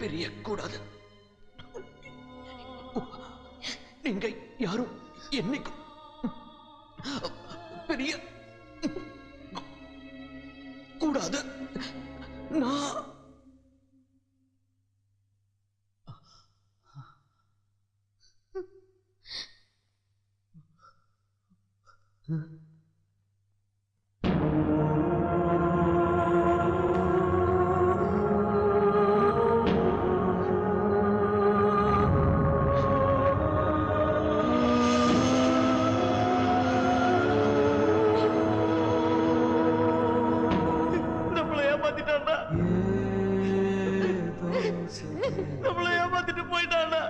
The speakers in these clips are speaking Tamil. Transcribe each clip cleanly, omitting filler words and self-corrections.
பிரியக்கூடாது. நீங்க யாரும் என்னைக்கும் பெரிய கூடாது. நான் நம்மளை ஏமாத்திட்டு போயிட்டானா?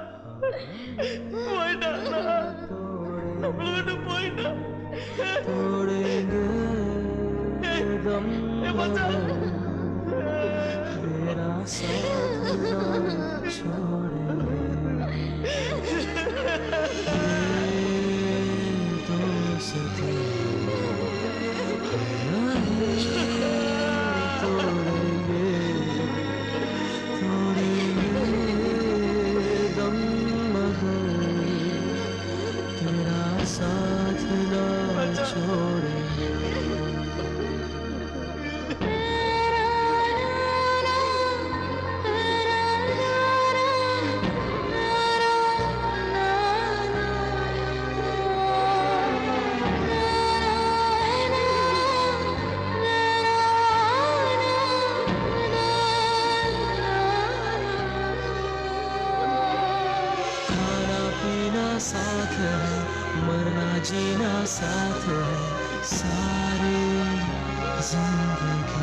நம்மளை விட்டு போயிட்டான். साथ है मरना जीना साथ है सारी जिंदगी.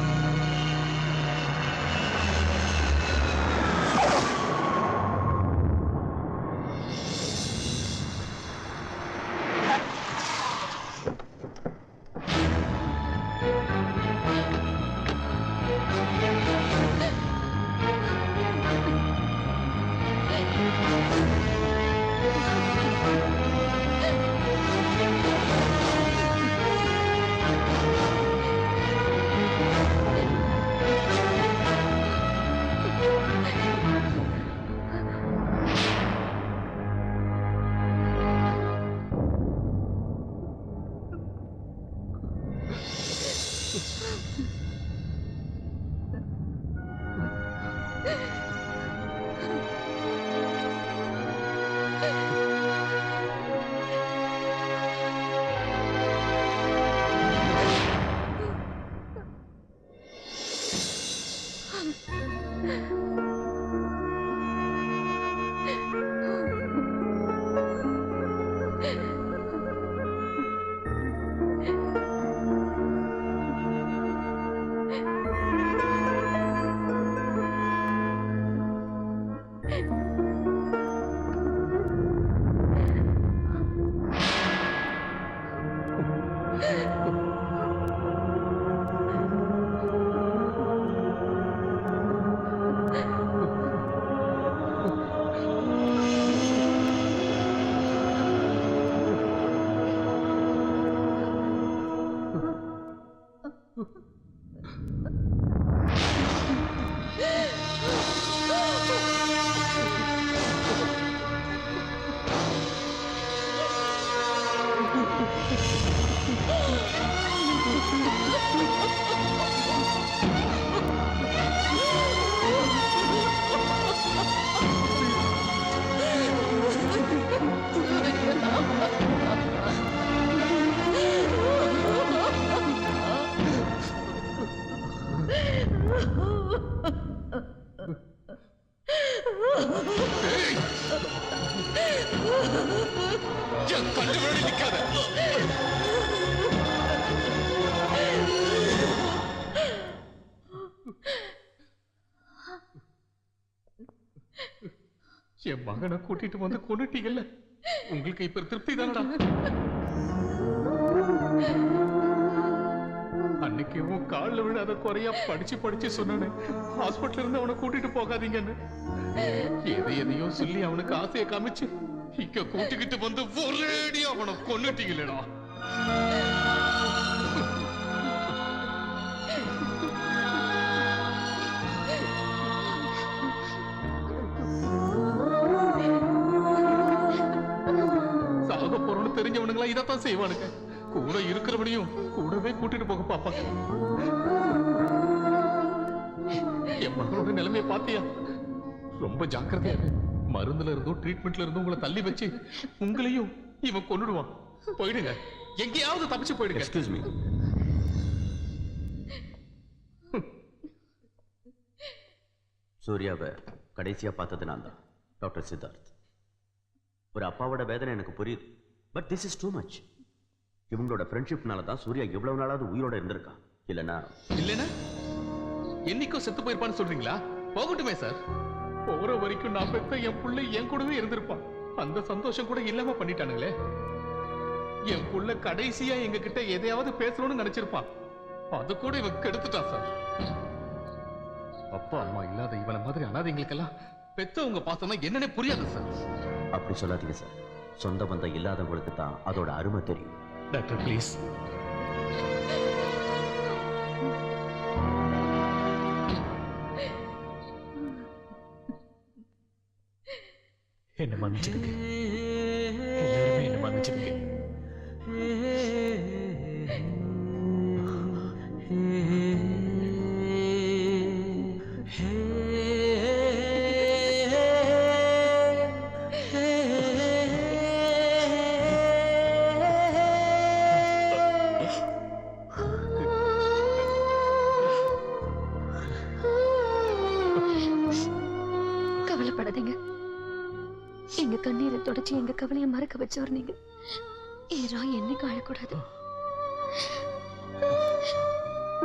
என் மகனை கூட்டிட்டு வந்து கொண்டுட்டீங்கல்ல, உங்களுக்கு இப்ப திருப்தி தானடா? அன்னைக்கு உன் காலில் விழாத குறையா படிச்சு படிச்சு சொன்னேன், ஹாஸ்பிட்டல் இருந்து அவனை கூட்டிட்டு போகாதீங்கன்னு. எதையோ சொல்லி அவனுக்கு ஆசையை காமிச்சு இங்க கூட்டிக்கிட்டு வந்து ஒரேடி அவனை கொண்டுட்டீங்களேடா. பசங்களா இதைத்தான் செய்வானுங்க. கூட இருக்கிறவனையும் கூடவே கூட்டிட்டு போக பாப்பாங்க. என் மகளோட நிலைமையை பாத்தியா? ரொம்ப ஜாக்கிரதையா இரு. மருந்துல இருந்தும் ட்ரீட்மெண்ட்ல இருந்தும் உங்களை தள்ளி வச்சு உங்களையும் இவன் கொன்னுடுவான். போயிடுங்க, எங்கேயாவது தப்பிச்சு போயிடுங்க. Excuse me. சூர்யாவை கடைசியா பார்த்தது நான் தான், டாக்டர் சித்தார்த். ஒரு அப்பாவோட வேதனை எனக்கு புரியுது. But this is too much. இவங்களோட ஃப்ரெண்ட்ஷிப்னால தான் சூர்யா இவ்வளவு நாளாவது உயிரோட இருந்திருக்கா. இல்லைன்னா என்னைக்கும் செத்து போயிருப்பான்னு சொல்றீங்களா? போகட்டுமே சார். போற வரைக்கும் நான் பெத்த என் புள்ள என் கூடவே இருந்திருப்பான். அந்த சந்தோஷம் கூட இல்லாம பண்ணிட்டானுங்களே. என் புள்ள கடைசியா எங்க கிட்ட எதையாவது பேசணும்னு நினைச்சிருப்பான். அது கூட இவன் கெடுத்துட்டான் சார். அப்பா அம்மா இல்லாத இவனை மாதிரி அனாதைங்களுக்கெல்லாம் பெத்தவங்க பார்த்தோம்னா என்னன்னே புரியாது சார். அப்படி சொல்லாதீங்க சார். சொந்த பந்தம் இல்லாதவங்களுக்கு தான் அதோட அருமை தெரியும். Doctor please. என்ன மன்னிச்சிடுங்க, எல்லாருமே என்ன மன்னிச்சிடுங்க. கவலைப்படாதீங்க. எங்க கண்ணீரை தொடச்சி எங்க கவலையை மறக்க வச்சவர் நீங்க. ராய் என்னைக்கு அழக்கூடாது.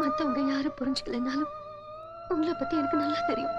மத்தவங்க யாரும் புரிஞ்சுக்கலனாலும் உங்களை பத்தி எனக்கு நல்லா தெரியும்.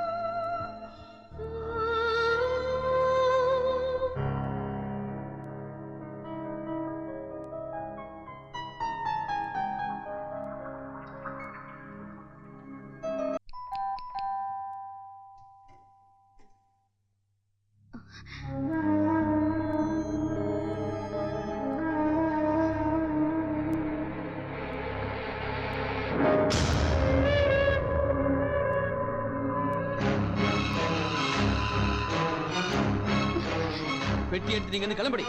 பெட்டி எடுத்து நீங்க கிளம்படி.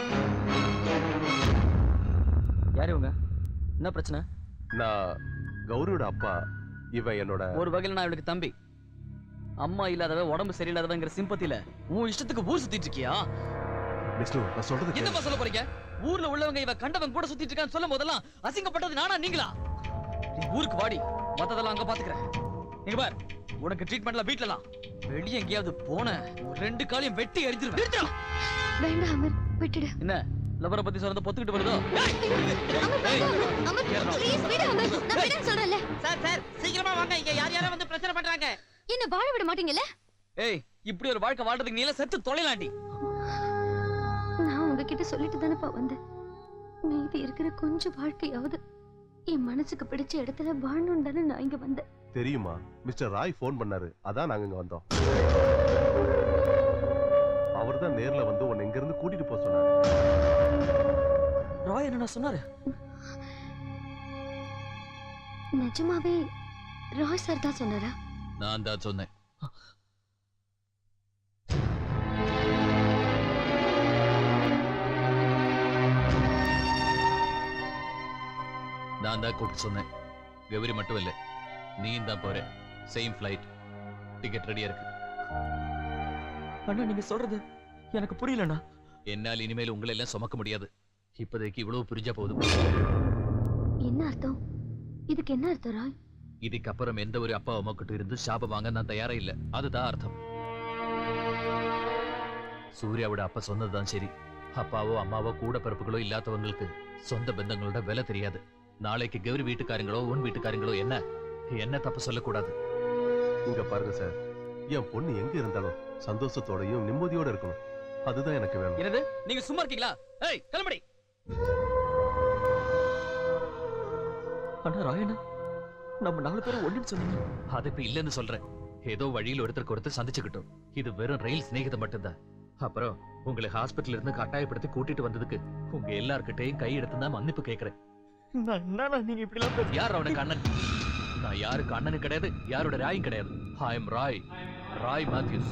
யாரு இவங்க? என்ன பிரச்சனை? நான் கௌரியோட அப்பா. இவன் என்னோட ஒரு வகையில நான் இவனுக்கு தம்பி. அம்மா இல்லாதவ உடம்பு சரியில்லாதவங்கிற சிம்பத்தில உன் இஷ்டத்துக்கு ஊர் சுத்திட்டு இருக்கியா? விஷ்ணு, நான் சொல்றது என்னப்பா சொல்ல போறீங்க? ஊர்ல உள்ளவங்க இவ கண்டவன் கூட சுத்திட்டு இருக்கான்னு சொல்லும் போதெல்லாம் அசிங்கப்பட்டது நானா நீங்களா? ஊருக்கு வாடி, மத்ததெல்லாம் அங்க பாத்துக்கிறேன். இங்க பார், உனக்கு ட்ரீட்மெண்ட்ல வீட்லலாம். வெளியே எங்கேயாவது போன ரெண்டு காலையும் வெட்டி அடிச்சிருவேன். வேண்டாம் அமர், விட்டுடு. என்ன லவரை பத்தி சொல்றத பொத்துக்கிட்டு வருதோ? சார் சார் சீக்கிரமா வாங்க, இங்க யார் யாரோ வந்து பிரச்சனை பண்றாங்க. என்ன வாழ விட மாட்டீங்கல்ல? ஏய், இப்படி ஒரு வாழ்க்கை வாழ்றதுக்கு நீ எல்லாம் செத்து தொலைலாண்டி. நான் உங்ககிட்ட சொல்லிட்டு தானப்பா வந்தேன். மீதி இருக்கிற கொஞ்சம் வாழ்க்கையாவது என் மனசுக்கு பிடிச்ச இடத்துல வாழணும் தானே நான் இங்க வந்தேன். தெரியுமா, மிஸ்டர் ராய் போன் பண்ணாரு, அதான் நாங்க இங்க வந்தோம். அவர் தான் நேர்ல வந்து உன்னை இங்க இருந்து கூட்டிட்டு போக சொன்னாரு. ராய் என்ன சொன்னாரு? நிஜமாவே ராய் சார் தான் சொன்னாரா? நான் தான் சொன்னேன். நான் தான் கூப்பிட்டு சொன்னேன். கௌரி மட்டும் இல்ல, நீயும் தான் போற. சேம் ஃபிளைட், டிக்கெட் ரெடியா இருக்கு. அண்ணா, நீங்க சொல்றது எனக்கு புரியலண்ணா. என்னால் இனிமேல் உங்களை எல்லாம் சுமக்க முடியாது. இப்போதைக்கு இவ்வளவு புரிஞ்சா போதும். என்ன அர்த்தம்? இதுக்கு என்ன அர்த்தம் ராய்? இதுக்கப்புறம் எந்த ஒரு அப்பா அம்மா கிட்ட இருந்து சாபம் வாங்க நான் தயாரா இல்ல. அதுதான் அர்த்தம். சூர்யாவோட அப்பா சொன்னதுதான் சரி. அப்பாவோ அம்மாவோ கூட பிறப்புகளோ இல்லாதவங்களுக்கு சொந்த பந்தங்களோட விலை தெரியாது. நாளைக்கு கௌரி வீட்டுக்காரங்களோ உன் வீட்டுக்காரங்களோ என்ன தப்பு சொல்லக்கூடாது. இங்க பாருங்க சார், என் பொண்ணு எங்க இருந்தாலும் சந்தோஷத்தோடையும் நிம்மதியோட இருக்கணும். அதுதான் எனக்கு வேணும். என்னது, நீங்க சும்மா இருக்கீங்களா? ஏய், கிளம்படி. அண்ணா ராயண்ணா, நம்ம 4 பேரும் ஒண்ணுன்னு சொன்னீங்க. அது இப்ப இல்லன்னு சொல்றேன். ஏதோ வழியில் ஒருத்தருக்கு ஒருத்தர் சந்திச்சுக்கிட்டோம். இது வெறும் ரயில் சிநேகிதம் மட்டும்தான். அப்புறம் உங்களை ஹாஸ்பிட்டல் இருந்து கட்டாயப்படுத்தி கூட்டிட்டு வந்ததுக்கு உங்க எல்லார்கிட்டையும் கை எடுத்து தான் மன்னிப்பு கேட்கிறேன். நீங்க இப்படி எல்லாம் யார் அவனுக்கு அண்ணன்? நான் யாருக்கு அண்ணனும் கிடையாது, யாரோட ராயும் கிடையாது. I am Roy, Roy Matthews.